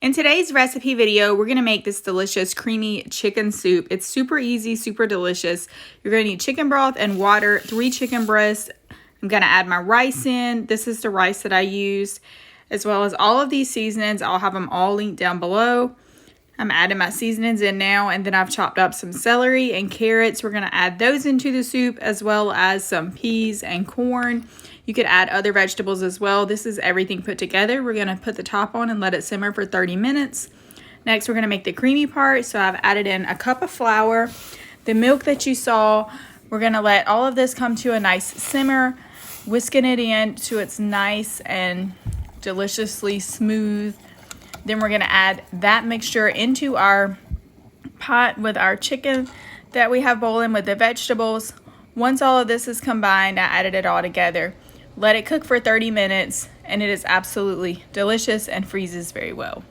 In today's recipe video, we're gonna make this delicious creamy chicken soup. It's super easy, super delicious. You're gonna need chicken broth and water, 3 chicken breasts. I'm gonna add my rice in. This is the rice that I use, as well as all of these seasonings. I'll have them all linked down below. I'm adding my seasonings in now, and then I've chopped up some celery and carrots. We're gonna add those into the soup, as well as some peas and corn. You could add other vegetables as well. This is everything put together. We're gonna put the top on and let it simmer for 30 minutes. Next, we're gonna make the creamy part. So I've added in a cup of flour. The milk that you saw, we're gonna let all of this come to a nice simmer, whisking it in to it's nice and deliciously smooth. Then we're gonna add that mixture into our pot with our chicken that we have boiling with the vegetables. Once all of this is combined, I added it all together. Let it cook for 30 minutes, and it is absolutely delicious and freezes very well.